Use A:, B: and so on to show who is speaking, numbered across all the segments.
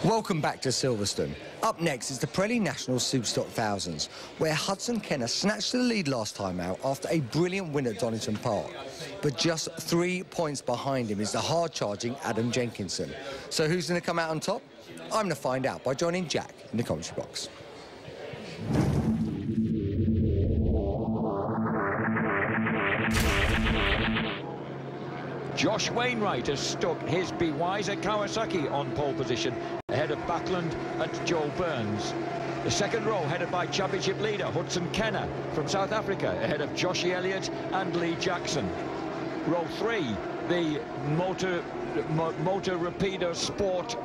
A: Welcome back to Silverstone. Up next is the Pirelli National Superstock Thousands, where Hudson Kenner snatched the lead last time out after a brilliant win at Donington Park. But just 3 points behind him is the hard-charging Adam Jenkinson. So who's going to come out on top? I'm going to find out by joining Jack in the commentary box.
B: Josh Wainwright has stuck his Be Wise at Kawasaki on pole position, ahead of Backlund and Joe Burns. The second row headed by championship leader Hudson Kenner from South Africa, ahead of Joshie Elliott and Lee Jackson. Row 3, the Motor Rapido Sport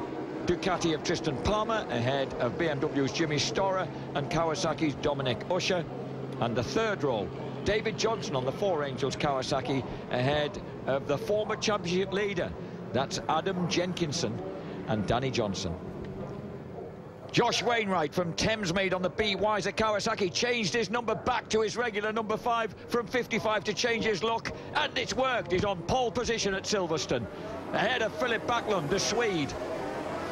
B: Ducati of Tristan Palmer, ahead of BMW's Jimmy Storer and Kawasaki's Dominic Usher. And the third row, David Johnson on the Four Angels Kawasaki, ahead of the former championship leader. That's Adam Jenkinson and Danny Johnson. Josh Wainwright from Thamesmead on the Be Wise at Kawasaki changed his number back to his regular number 5 from 55 to change his look, and it's worked. He's on pole position at Silverstone, ahead of Philip Backlund, the Swede.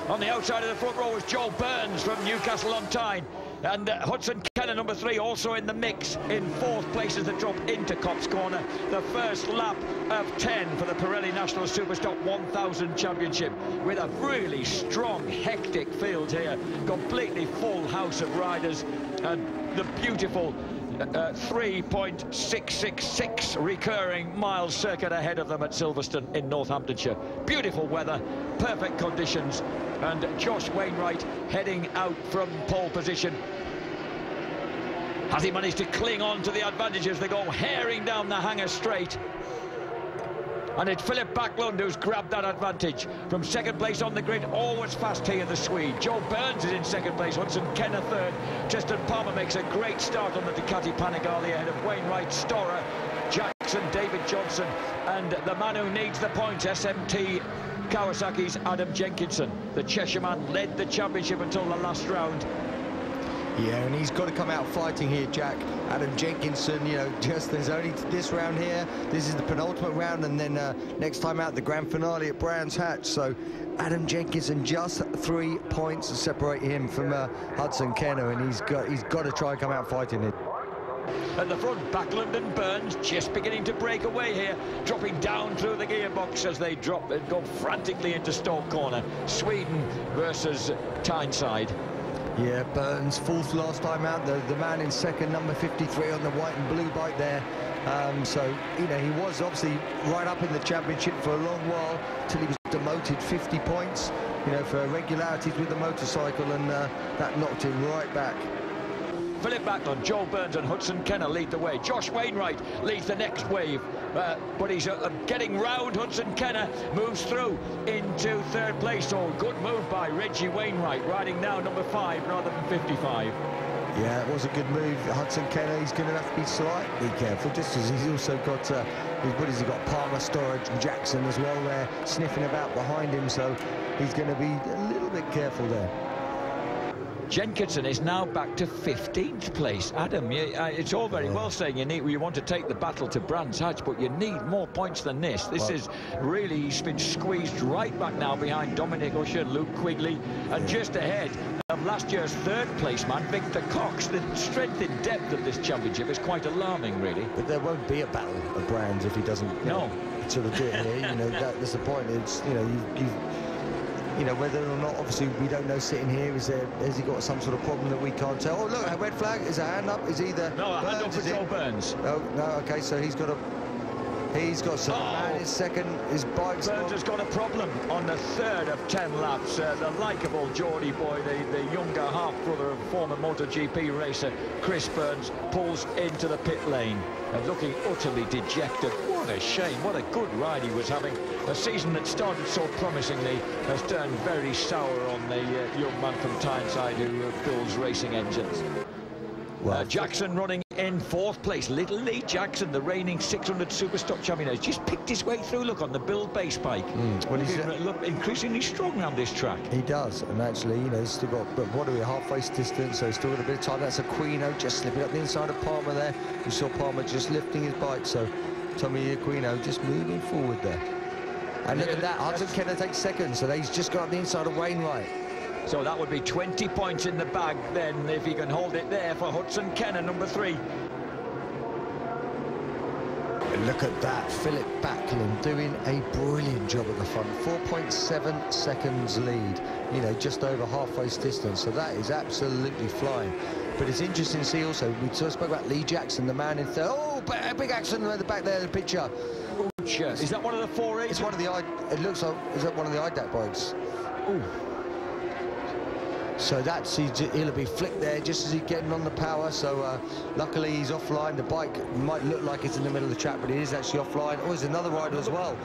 B: On the outside of the front row was Joe Burns from Newcastle on Tyne. And Hudson Kenner, number 3, also in the mix in 4th place as they drop into Cops Corner. The first lap of 10 for the Pirelli National Superstock 1000 Championship, with a really strong, hectic field here. Completely full house of riders, and the beautiful 3.666 recurring mile circuit ahead of them at Silverstone in Northamptonshire. Beautiful weather, perfect conditions, and Josh Wainwright heading out from pole position. Has he managed to cling on to the advantages? They go herring down the Hanger Straight. And it's Philip Backlund who's grabbed that advantage. From second place on the grid, always fast here, the Swede. Joe Burns is in second place, Hudson Kenner third. Tristan Palmer makes a great start on the Ducati Panigale ahead of Wainwright, Storer, Jackson, David Johnson, and the man who needs the points, SMT Kawasaki's Adam Jenkinson. The Cheshireman led the championship until the last round.
A: Yeah, and he's got to come out fighting here, Jack. Adam Jenkinson, you know, just there's only this round here. This is the penultimate round, and then next time out, the grand finale at Brands Hatch. So Adam Jenkinson just 3 points to separate him from Hudson Kenner, and he's got to try and come out fighting it.
B: At the front, Backlund and Burns just beginning to break away here, dropping down through the gearbox as they drop and go frantically into Stoke Corner. Sweden versus Tyneside.
A: Yeah, Burns 4th last time out, the man in second, number 53 on the white and blue bike there. So, you know, he was obviously right up in the championship for a long while till he was demoted 50 points, you know, for irregularities with the motorcycle, and that knocked him right back.
B: Philip Backlund, Joe Burns and Hudson Kenner lead the way. Josh Wainwright leads the next wave, but he's getting round. Hudson Kenner moves through into 3rd place. So good move by Reggie Wainwright, riding now number 5 rather than 55.
A: Yeah, it was a good move. Hudson Kenner, he's going to have to be slightly careful, just as he's also got his buddies. He's got Palmer, Storage and Jackson as well there, sniffing about behind him, so he's going to be a little bit careful there.
B: Jenkinson is now back to 15th place. Adam, it's all very well saying you want to take the battle to Brands Hatch, but you need more points than this. This is really, he's been squeezed right back now behind Dominic Usher, Luke Quigley, and just ahead of last year's 3rd place man, Victor Cox. The strength in depth of this championship is quite alarming, really.
A: But there won't be a battle of Brands if he doesn't sort of do it here. You know, that's the point. It's, you know, you know, whether or not, obviously, we don't know sitting here. Has he got some sort of problem that we can't tell? Oh, look, a red flag. Is a hand up? Is either
B: no, a hand up for Joe Burns.
A: Oh, no, okay, so he's got some man in second. His bike's
B: Burns has got a problem on the 3rd of 10 laps. The likeable Geordie boy, the younger half-brother of former MotoGP racer Chris Burns, pulls into the pit lane and looking utterly dejected. What a shame, what a good ride he was having. A season that started so promisingly has turned very sour on the young man from Tyneside who builds racing engines. Well, Jackson running in 4th place. Little Lee Jackson, the reigning 600 Superstock champion, has just picked his way through. Look, on the build base bike. Well, he's increasingly strong around this track.
A: He does, and actually, you know, he's still got, but what are we, halfway distance, so he's still got a bit of time. That's Aquino just slipping up the inside of Palmer there. We saw Palmer just lifting his bike, so Tommy Aquino just moving forward there. And look at that, Hudson Kenner takes second, so he's just got up the inside of Wainwright.
B: So that would be 20 points in the bag then, if he can hold it there for Hudson Kenner, number 3.
A: Look at that, Philip Backlund doing a brilliant job at the front. 4.7 seconds lead, you know, just over halfway's distance. So that is absolutely flying. But it's interesting to see also, we spoke about Lee Jackson, the man in third. Oh, big accident at the back there, the picture.
B: Is that one of the 4
A: It's one of the, it looks like, is that one of the IDAC bikes?
B: Ooh.
A: So that's, he'll be flicked there just as he's getting on the power. So luckily he's offline. The bike might look like it's in the middle of the track, but it is actually offline. Oh, there's another rider as well.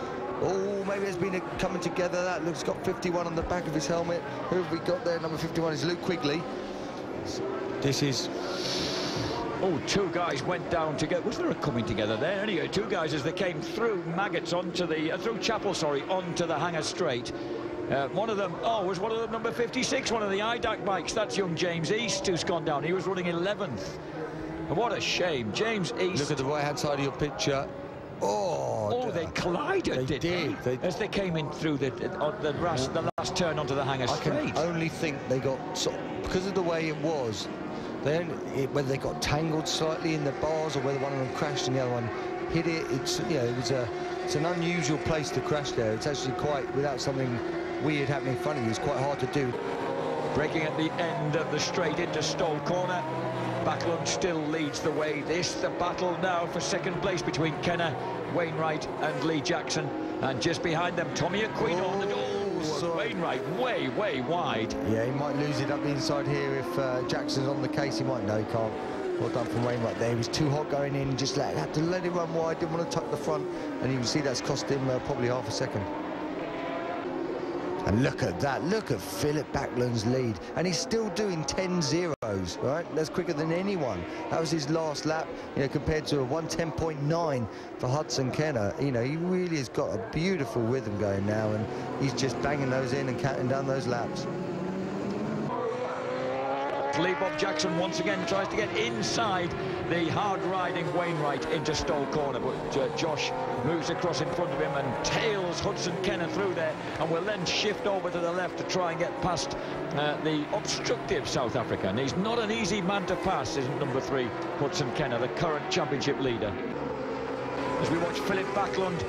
A: Oh, maybe there's been a coming together. That looks got 51 on the back of his helmet. Who have we got there? Number 51 is Luke Quigley. This is...
B: Oh, 2 guys went down together. Was there a coming together there? Anyway, 2 guys as they came through Maggots onto the... through Chapel, sorry, onto the Hanger Straight. One of them, was one of them number 56, one of the IDAC bikes. That's young James East who's gone down. He was running 11th. What a shame. James East.
A: Look at the right-hand side of your picture. Oh,
B: they collided,
A: they did.
B: As they came in through the last turn onto the Hanger Straight.
A: I can only think they got, because of the way it was, whether they got tangled slightly in the bars or whether one of them crashed and the other one hit it. It's, you know, it's an unusual place to crash there. It's actually quite, without something weird happening in front of you, it's quite hard to do.
B: Braking at the end of the straight into Stowe Corner. Backlund still leads the way. The battle now for second place between Kenner, Wainwright and Lee Jackson. And just behind them, Tommy Aquino on the door. Wainwright way wide.
A: Yeah, he might lose it up the inside here if Jackson's on the case. He might. No, he can't. Well done from Wainwright there. He was too hot going in, just had to let it run wide, didn't want to tuck the front, and you can see that's cost him probably half a second. And look at that, look at Philip Backlund's lead, and he's still doing 10 zeros, right? That's quicker than anyone. That was his last lap, you know, compared to a 1:10.9 for Hudson Kenner. You know, he really has got a beautiful rhythm going now, and he's just banging those in and counting down those laps.
B: Lee Bob Jackson once again tries to get inside the hard-riding Wainwright into Stowe Corner, but Josh moves across in front of him and tails Hudson Kenner through there, and will then shift over to the left to try and get past the obstructive South African. He's not an easy man to pass, isn't number 3, Hudson Kenner, the current championship leader. As we watch Philip Backlund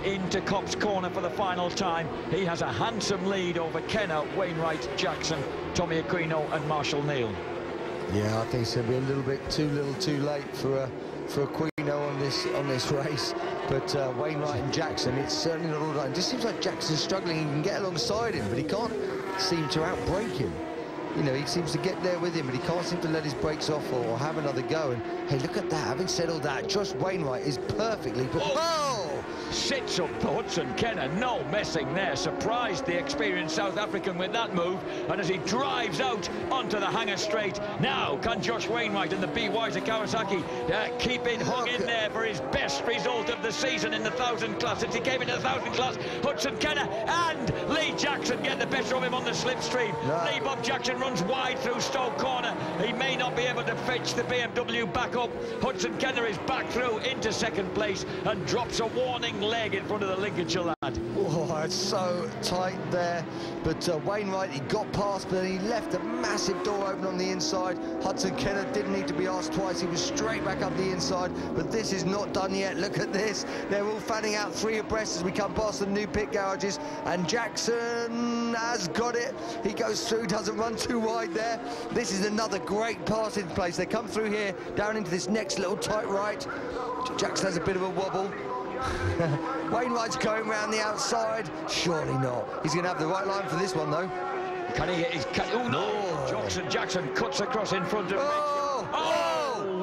B: into Copse Corner for the final time, he has a handsome lead over Kenner, Wainwright, Jackson, Tommy Aquino and Marshall Neal.
A: Yeah, I think it's going to be a little bit too late for Aquino on this race, but Wainwright and Jackson, it's certainly not all right. It just seems like Jackson's struggling. He can get alongside him, but he can't seem to outbrake him. You know, he seems to get there with him, but he can't seem to let his brakes off or have another go. And hey, look at that. Having said all that, Josh Wainwright is perfectly...
B: Sits up Hudson Kenner, no messing there. Surprised the experienced South African with that move, and as he drives out onto the Hanger Straight, now can Josh Wainwright and the B. Wiser Kawasaki keep it hung in there for his best result of the season in the 1000 class. Since he came into the 1000 class, Hudson Kenner and Lee Jackson get the better of him on the slipstream. No. Lee Bob Jackson runs wide through Stowe Corner. He may not be able to fetch the BMW back up. Hudson Kenner is back through into second place and drops a warning leg in front of the Lincolnshire lad.
A: Oh, it's so tight there, but Wainwright, he got past, but he left a massive door open on the inside. Hudson Kenner didn't need to be asked twice. He was straight back up the inside, but this is not done yet. Look at this. They're all fanning out 3 abreast as we come past the new pit garages, and Jackson has got it. He goes through, doesn't run too wide there. This is another great passing place. They come through here, down into this next little tight right. Jackson has a bit of a wobble. Wainwright's going round the outside. Surely not. He's going to have the right line for this one, though.
B: Can he get his... Oh, no! Jackson cuts across in front of...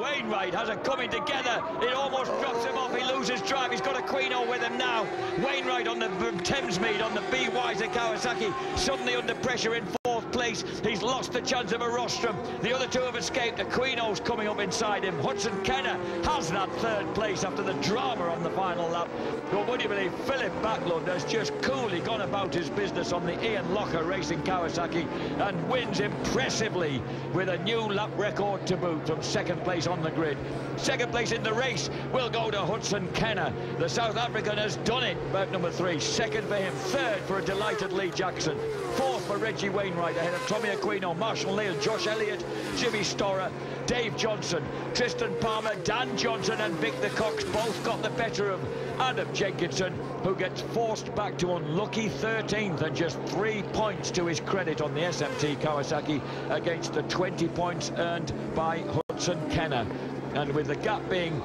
B: Wainwright has it coming together. It almost drops him off. He loses drive. He's got Aquino with him now. Wainwright on the Thamesmead on the B. Wiser Kawasaki, suddenly under pressure in 4th place. He's lost the chance of a rostrum. The other 2 have escaped. Aquino's coming up inside him. Hudson Kenner has that 3rd place after the drama on the final lap. But would you believe Philip Backlund has just coolly gone about his business on the Ian Locker Racing Kawasaki and wins impressively with a new lap record to boot from 2nd place on the grid. 2nd place in the race will go to Hudson Kenner. The South African has done it. Bout number 3. 2nd for him. 3rd for a delighted Lee Jackson. 4th for Reggie Wainwright ahead of of Tommy Aquino, Marshall Neal, Josh Elliott, Jimmy Storer, Dave Johnson, Tristan Palmer, Dan Johnson and Victor Cox both got the better of Adam Jenkinson, who gets forced back to unlucky 13th and just 3 points to his credit on the SMT Kawasaki against the 20 points earned by Hudson Kenner. And with the gap being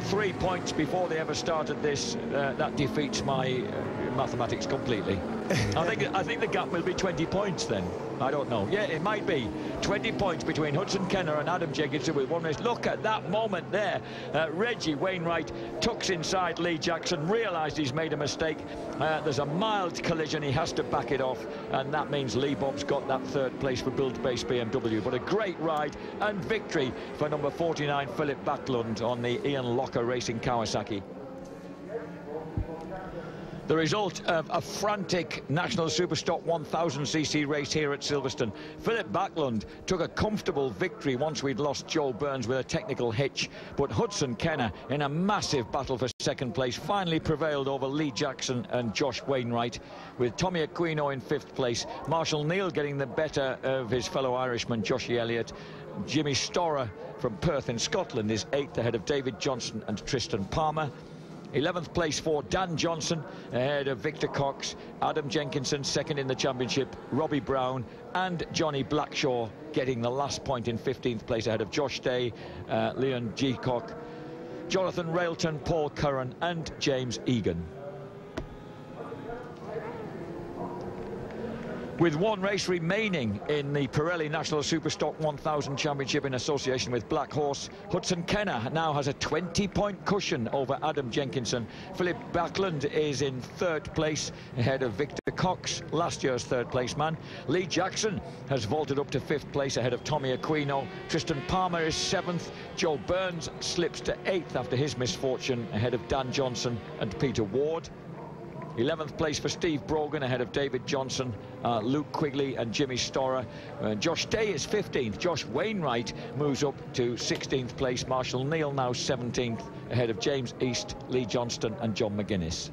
B: 3 points before they ever started this, that defeats my mathematics completely. I think the gap will be 20 points then. I don't know. Yeah, it might be 20 points between Hudson Kenner and Adam Jenkinson with one race. Look at that moment there. Reggie Wainwright tucks inside Lee Jackson, realised he's made a mistake. There's a mild collision. He has to back it off, and that means Lee Bob's got that third place for build-based BMW. But a great ride and victory for number 49, Philip Backlund, on the Ian Locker Racing Kawasaki. The result of a frantic National Superstock 1000cc race here at Silverstone. Philip Backlund took a comfortable victory once we'd lost Joel Burns with a technical hitch, but Hudson Kenner, in a massive battle for second place, finally prevailed over Lee Jackson and Josh Wainwright, with Tommy Aquino in 5th place, Marshall Neal getting the better of his fellow Irishman Joshie Elliott. Jimmy Storer from Perth in Scotland is 8th, ahead of David Johnson and Tristan Palmer. 11th place for Dan Johnson, ahead of Victor Cox, Adam Jenkinson 2nd in the championship, Robbie Brown and Johnny Blackshaw getting the last point in 15th place, ahead of Josh Day, Leon Geacock, Jonathan Railton, Paul Curran and James Egan. With one race remaining in the Pirelli National Superstock 1000 Championship in association with Black Horse, Hudson Kenner now has a 20-point cushion over Adam Jenkinson. Philip Backlund is in 3rd place, ahead of Victor Cox, last year's 3rd place man. Lee Jackson has vaulted up to 5th place, ahead of Tommy Aquino. Tristan Palmer is 7th. Joe Burns slips to 8th after his misfortune, ahead of Dan Johnson and Peter Ward. 11th place for Steve Brogan, ahead of David Johnson, Luke Quigley and Jimmy Storer. Josh Day is 15th. Josh Wainwright moves up to 16th place. Marshall Neal now 17th, ahead of James East, Lee Johnston and John McGuinness.